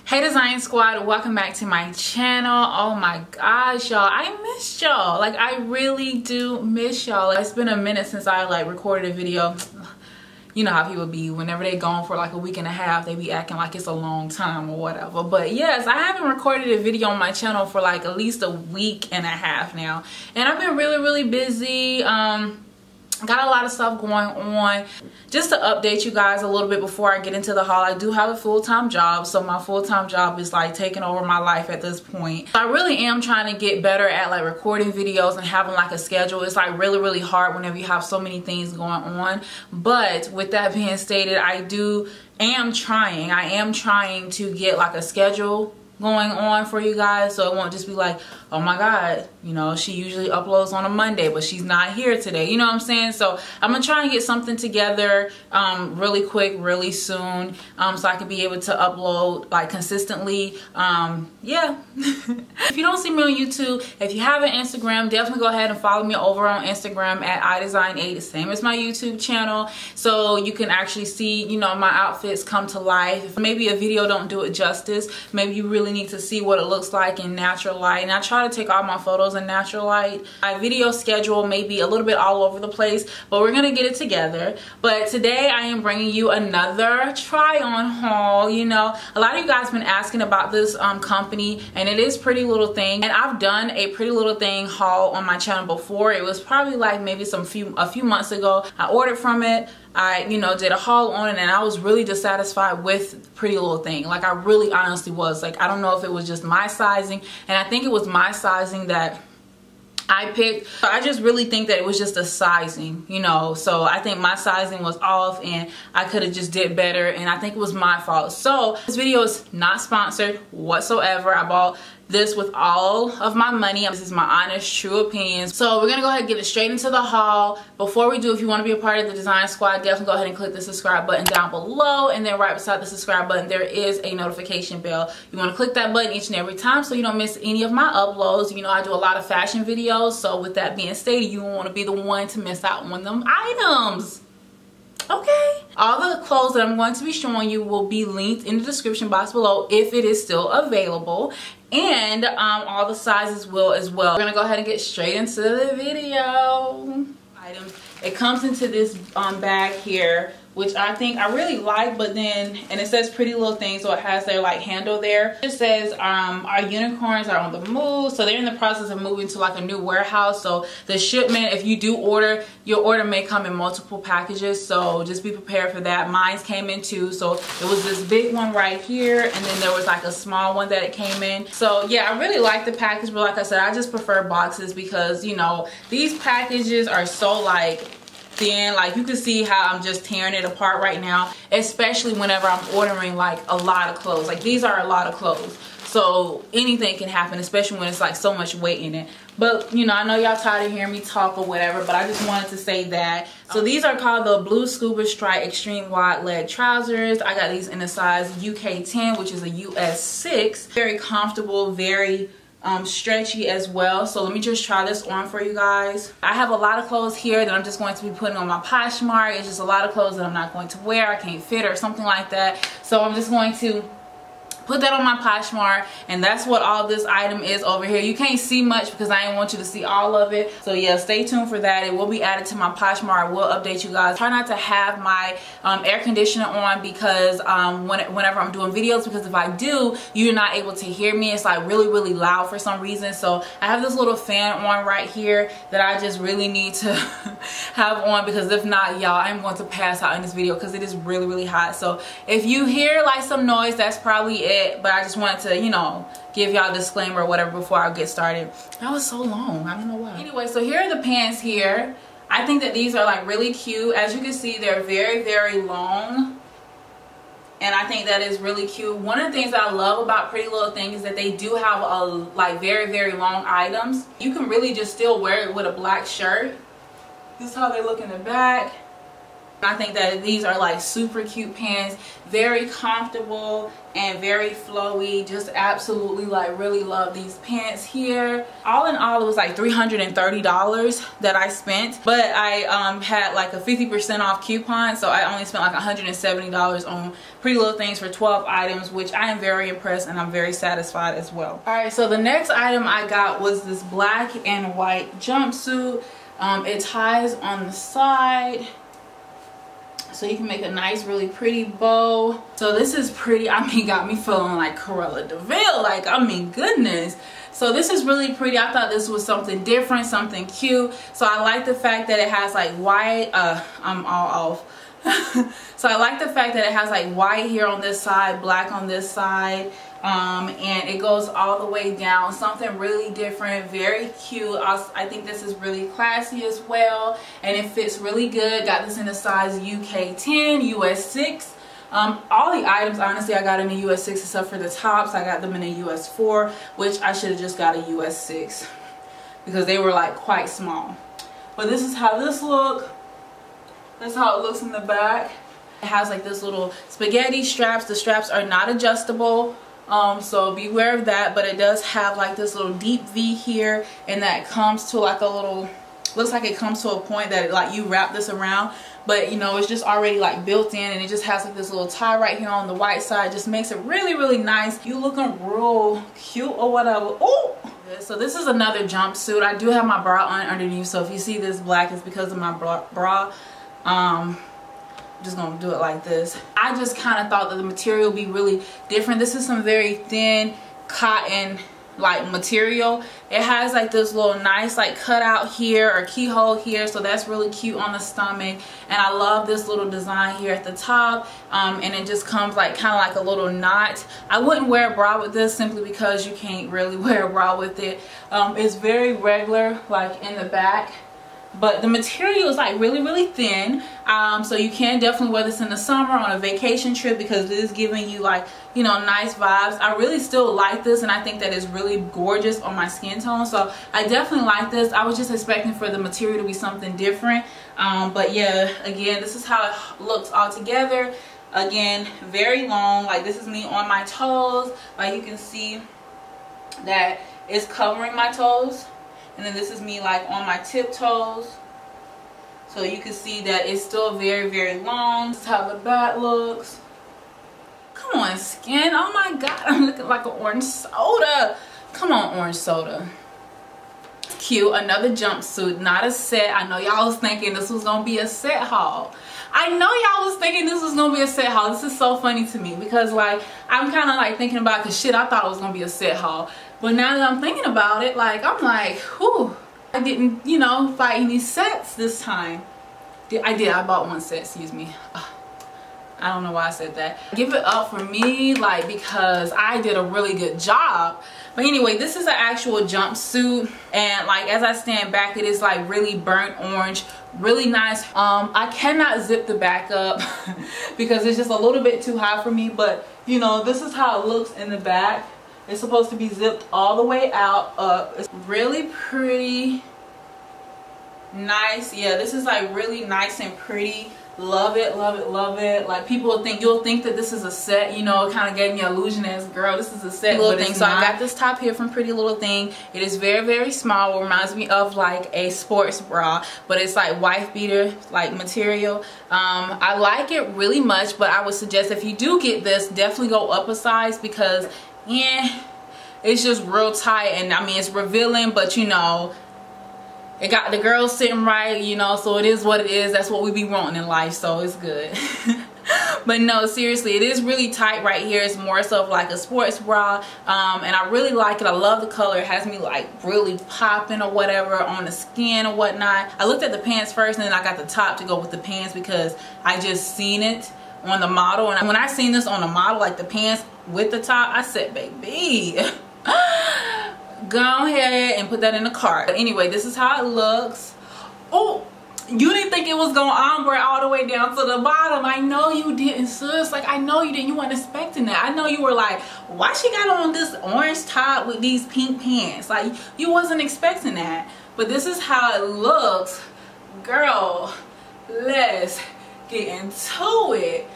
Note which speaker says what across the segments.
Speaker 1: Hey Design Squad, welcome back to my channel. Oh my gosh, y'all, I missed y'all. Like, I really do miss y'all. It's been a minute since I recorded a video. You know how people be, whenever they gone for like a week and a half, they be acting like it's a long time or whatever. But yes, I haven't recorded a video on my channel for like at least a week and a half now. And I've been really busy. Got a lot of stuff going on. Just to update you guys a little bit before I get into the haul, I do have a full-time job, so my full-time job is like taking over my life at this point. I really am trying to get better at like recording videos and having like a schedule. It's like really hard whenever you have so many things going on. But with that being stated, I am trying to get like a schedule going on for you guys, so it won't just be like, oh my god, you know, she usually uploads on a Monday but she's not here today, you know what I'm saying? So I'm gonna try and get something together really quick, really soon, so I can be able to upload like consistently. Yeah. If you don't see me on YouTube, if you have an Instagram, definitely go ahead and follow me over on Instagram at iDESIGN8, same as my YouTube channel, so you can actually see, you know, my outfits come to life. If maybe a video don't do it justice, maybe you really need to see what it looks like in natural light, and I try to take all my photos in natural light. My video schedule may be a little bit all over the place, but we're gonna get it together. But today I am bringing you another try on haul. You know, a lot of you guys been asking about this company, and it is Pretty Little Thing, and I've done a Pretty Little Thing haul on my channel before. It was probably like maybe a few months ago. I ordered from it. I, you know, did a haul on it, and I was really dissatisfied with Pretty Little Thing. Like, I really honestly was. Like, I don't know if it was just my sizing, and I think it was my sizing that I picked. I just really think that it was just a sizing, you know, so I think my sizing was off and I could have just did better, and I think it was my fault. So this video is not sponsored whatsoever. I bought this with all of my money. This is my honest, true opinions. So we're gonna go ahead and get it straight into the haul. Before we do, if you want to be a part of the Design Squad, definitely go ahead and click the subscribe button down below, and then right beside the subscribe button there is a notification bell. You want to click that button each and every time so you don't miss any of my uploads. You know, I do a lot of fashion videos, so with that being stated, you won't want to be the one to miss out on them items. Okay, all the clothes that I'm going to be showing you will be linked in the description box below if it is still available, and all the sizes will as well. We're gonna go ahead and get straight into the video. Items. It comes into this bag here, which I think I really like, but then, and it says Pretty Little Thing, so it has their like handle there. It says our unicorns are on the move, so they're in the process of moving to like a new warehouse. So the shipment, if you do order, your order may come in multiple packages, so just be prepared for that. Mine came in two, so it was this big one right here, and then there was like a small one that it came in. So yeah, I really like the package, but like I said, I just prefer boxes because, you know, these packages are so like thin. Like, you can see how I'm just tearing it apart right now, especially whenever I'm ordering like a lot of clothes. Like, these are a lot of clothes, so anything can happen, especially when it's like so much weight in it. But you know, I know y'all tired of hearing me talk or whatever, but I just wanted to say that. So these are called the Blue Scuba Strike Extreme Wide Leg Trousers. I got these in a size UK 10, which is a US 6. Very comfortable, very stretchy as well. So let me just try this on for you guys. I have a lot of clothes here that I'm just going to be putting on my Poshmark. It's just a lot of clothes that I'm not going to wear, I can't fit or something like that, so I'm just going to put that on my Poshmark, and that's what all this item is over here. You can't see much because I didn't want you to see all of it, so yeah, stay tuned for that. It will be added to my Poshmark. I will update you guys. Try not to have my air conditioner on because whenever I'm doing videos, because if I do, you're not able to hear me. It's like really loud for some reason. So I have this little fan on right here that I just really need to have on, because if not, y'all, I'm going to pass out in this video because it is really hot. So if you hear like some noise, that's probably it. But I just wanted to, you know, give y'all a disclaimer or whatever before I get started. That was so long, I don't know why. Anyway, so here are the pants here. I think that these are like really cute. As you can see, they're very long, and I think that is really cute. One of the things that I love about Pretty Little Thing is that they do have a like very long items. You can really just still wear it with a black shirt. This is how they look in the back. I think that these are like super cute pants, very comfortable and very flowy. Just absolutely like really love these pants here. All in all, it was like $330 that I spent, but I had like a 50% off coupon, so I only spent like $170 on Pretty Little Things for 12 items, which I am very impressed and I'm very satisfied as well. Alright, so the next item I got was this black and white jumpsuit. It ties on the side, so you can make a nice, really pretty bow. So this is pretty. I mean, got me feeling like Cruella de Vil. Like, I mean, goodness. So this is really pretty. I thought this was something different, something cute. So I like the fact that it has like white. I'm all off. So I like the fact that it has like white here on this side, black on this side. And it goes all the way down, something really different, very cute. I think this is really classy as well, and it fits really good. Got this in a size UK 10, US 6. All the items, honestly, I got in the US 6 except for the tops. I got them in a US 4, which I should have just got a US 6 because they were like quite small. But this is how this look. That's how it looks in the back. It has like this little spaghetti straps. The straps are not adjustable. So beware of that, but it does have like this little deep V here, and that comes to like a little, looks like it comes to a point that like you wrap this around, but you know, it's just already like built in, and it just has like this little tie right here on the white side. Just makes it really, really nice. You looking real cute or whatever. Oh, so this is another jumpsuit. I do have my bra on underneath, so if you see this black, it's because of my bra. I'm just gonna do it like this. I just kind of thought that the material would be really different. This is some very thin cotton like material. It has like this little nice like cutout here or keyhole here, so that's really cute on the stomach. And I love this little design here at the top, and it just comes like kind of like a little knot. I wouldn't wear a bra with this simply because you can't really wear a bra with it. It's very regular like in the back, but the material is like really, really thin. So you can definitely wear this in the summer on a vacation trip because it is giving you like, you know, nice vibes. I really still like this, and I think that it's really gorgeous on my skin tone. So I definitely like this. I was just expecting for the material to be something different. But yeah, again, this is how it looks all together. Again, very long. Like, this is me on my toes. Like, you can see that it's covering my toes. And then this is me like on my tiptoes. So you can see that it's still very, very long. This is how the back looks. Come on, skin. Oh my God, I'm looking like an orange soda. Come on, orange soda. Cute. Another jumpsuit, not a set. I know y'all was thinking this was gonna be a set haul. I know y'all was thinking this was gonna be a set haul. This is so funny to me because like I'm kind of like thinking about, cause shit, I thought it was gonna be a set haul. But now that I'm thinking about it, like I'm like, whew, I didn't, you know, buy any sets this time. I bought one set, excuse me. I don't know why I said that. Give it up for me, like, because I did a really good job. But anyway, this is an actual jumpsuit, and like as I stand back, it is like really burnt orange, really nice. I cannot zip the back up because it's just a little bit too high for me, but you know, this is how it looks in the back. It's supposed to be zipped all the way out up. It's really pretty, nice. Yeah, this is like really nice and pretty. Love it, love it, love it. Like, people will think, you'll think that this is a set, you know. It kind of gave me an illusion as, girl, this is a set, little thing. So I got this top here from Pretty Little Thing. It is very, very small. It reminds me of like a sports bra, but it's like wife beater like material. I like it really much, but I would suggest if you do get this, definitely go up a size because it's just real tight, and I mean, it's revealing, but you know, it got the girls sitting right, you know, so it is what it is. That's what we be wanting in life, so it's good. But no, seriously, it is really tight right here. It's more so of like a sports bra, and I really like it. I love the color. It has me like really popping or whatever on the skin or whatnot. I looked at the pants first, and then I got the top to go with the pants because I just seen it on the model, and when I seen this on the model, like the pants with the top, I said, baby, go ahead and put that in the cart. But anyway, this is how it looks. Oh, you didn't think it was gonna ombre all the way down to the bottom. I know you didn't, sis. Like, I know you didn't. You weren't expecting that. I know you were like, why she got on this orange top with these pink pants? Like, you wasn't expecting that. But this is how it looks. Girl, let's get into it.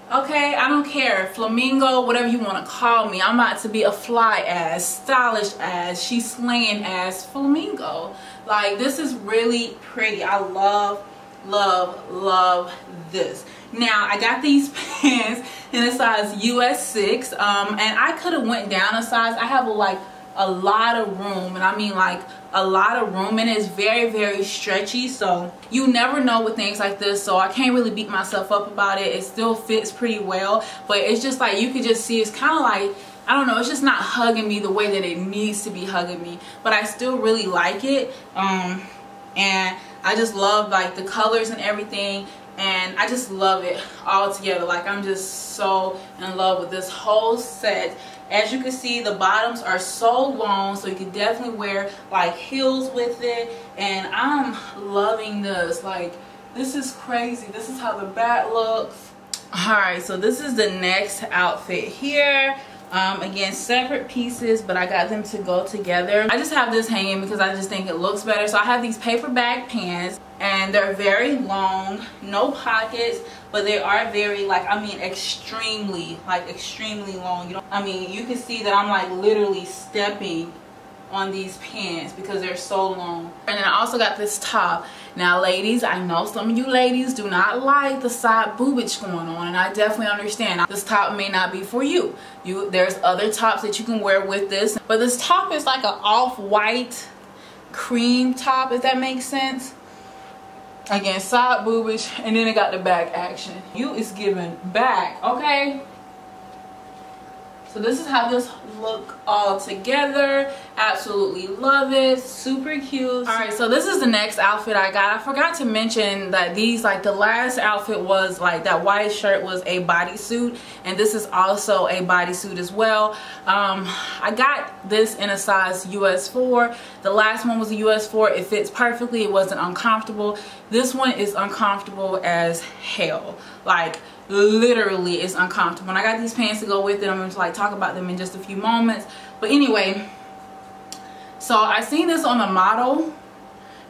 Speaker 1: Okay, I don't care, flamingo, whatever you want to call me. I'm about to be a fly ass, stylish ass, she's slaying ass flamingo. Like, this is really pretty. I love, love, love this. Now, I got these pants in a size US 6, and I could have went down a size. I have like a lot of room, and I mean like a lot of room, and it's very, very stretchy, so you never know with things like this, so I can't really beat myself up about it. It still fits pretty well, but it's just like, you could just see it's kind of like, I don't know, it's just not hugging me the way that it needs to be hugging me, but I still really like it. And I just love like the colors and everything, and I just love it all together. Like, I'm just so in love with this whole set. As you can see, the bottoms are so long, so you can definitely wear like heels with it, and I'm loving this. Like, this is crazy. This is how the back looks. Alright, so this is the next outfit here. Again, separate pieces, but I got them to go together. I just have this hanging because I just think it looks better. So I have these paper bag pants, and they're very long, no pockets, but they are very, like, I mean, extremely long. You know, I mean, you can see that I'm like literally stepping on these pants because they're so long. And then I also got this top. Now, ladies, I know some of you ladies do not like the side boobage going on, and I definitely understand. This top may not be for you. There's other tops that you can wear with this, but this top is like an off-white cream top, if that makes sense. Again, side boobage, and then it got the back action. You is giving back, okay? So this is how this look all together. Absolutely love it. Super cute. Alright, so this is the next outfit I got. I forgot to mention that these, like, the last outfit was like that white shirt was a bodysuit, and this is also a bodysuit as well. I got this in a size US 4. The last one was a US 4. It fits perfectly. It wasn't uncomfortable. This one is uncomfortable as hell. Like, literally it's uncomfortable. And I got these pants to go with it. I'm going to like talk about them in just a few moments. But anyway, so I seen this on a model.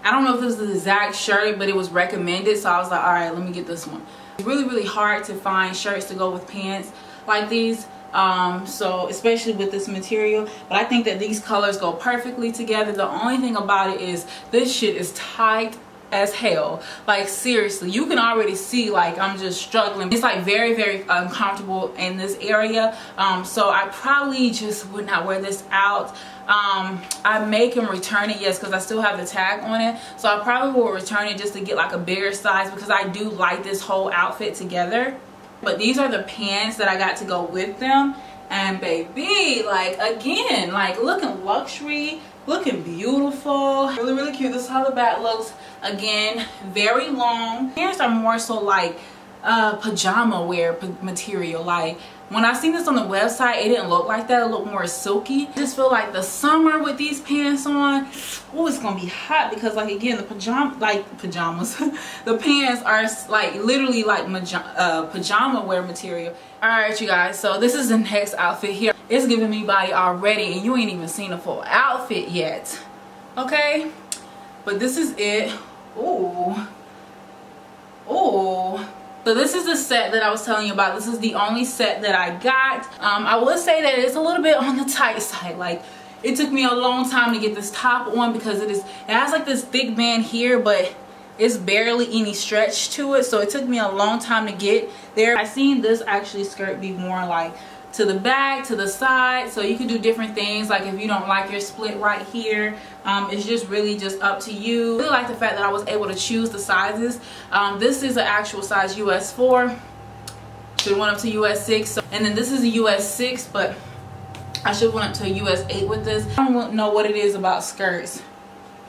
Speaker 1: I don't know if this is the exact shirt, but it was recommended, so I was like, all right, let me get this one. It's really, really hard to find shirts to go with pants like these, so especially with this material, but I think that these colors go perfectly together. The only thing about it is this shit is tight as hell. Like, seriously, you can already see like I'm just struggling. It's like very, very uncomfortable in this area, so I probably just would not wear this out. I may can return it, yes, because I still have the tag on it, so I probably will return it just to get like a bigger size, because I do like this whole outfit together. But these are the pants that I got to go with them, and baby, like, again, like, looking luxury, looking beautiful, really, really cute. This is how the back looks. Again, very long. Pants are more so like pajama wear material. Like, when I seen this on the website, it didn't look like that. It looked more silky. I just feel like the summer with these pants on, oh, it's gonna be hot, because like, again, the pajamas the pants are like literally like pajama wear material. All right, you guys, so this is the next outfit here. It's giving me body already, and you ain't even seen a full outfit yet, okay? But this is it. Ooh, ooh. So this is the set that I was telling you about. This is the only set that I got. I will say that it's a little bit on the tight side. Like, it took me a long time to get this top on, because it has like this thick band here, but it's barely any stretch to it, so it took me a long time to get there. I seen this actually skirt be more like to the back, to the side, so you can do different things. Like, if you don't like your split right here, it's just really just up to you. I really like the fact that I was able to choose the sizes. This is an actual size US 4. Should went up to US 6, so, and then this is a US 6, but I should went up to a US 8 with this. I don't know what it is about skirts,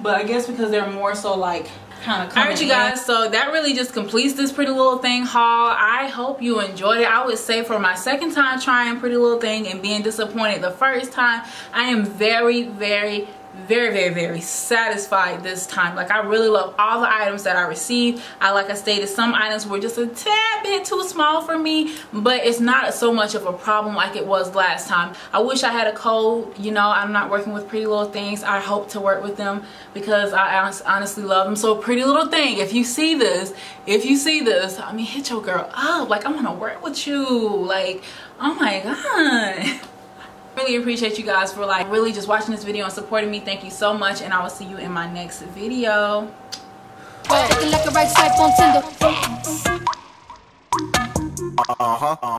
Speaker 1: but I guess because they're more so like kind of coming. Alright, you guys, so that really just completes this Pretty Little Thing haul. I hope you enjoyed it. I would say for my second time trying Pretty Little Thing and being disappointed the first time, I am very, very, very satisfied this time. Like, I really love all the items that I received. Like I stated, some items were just a tad bit too small for me, but it's not so much of a problem like it was last time. I wish I had a code. You know, I'm not working with Pretty Little Things. I hope to work with them because I honestly love them. So Pretty Little Thing, if you see this, I mean, hit your girl up. Like, I want to work with you. Like, oh my god. Really appreciate you guys for like really just watching this video and supporting me. Thank you so much, and I will see you in my next video.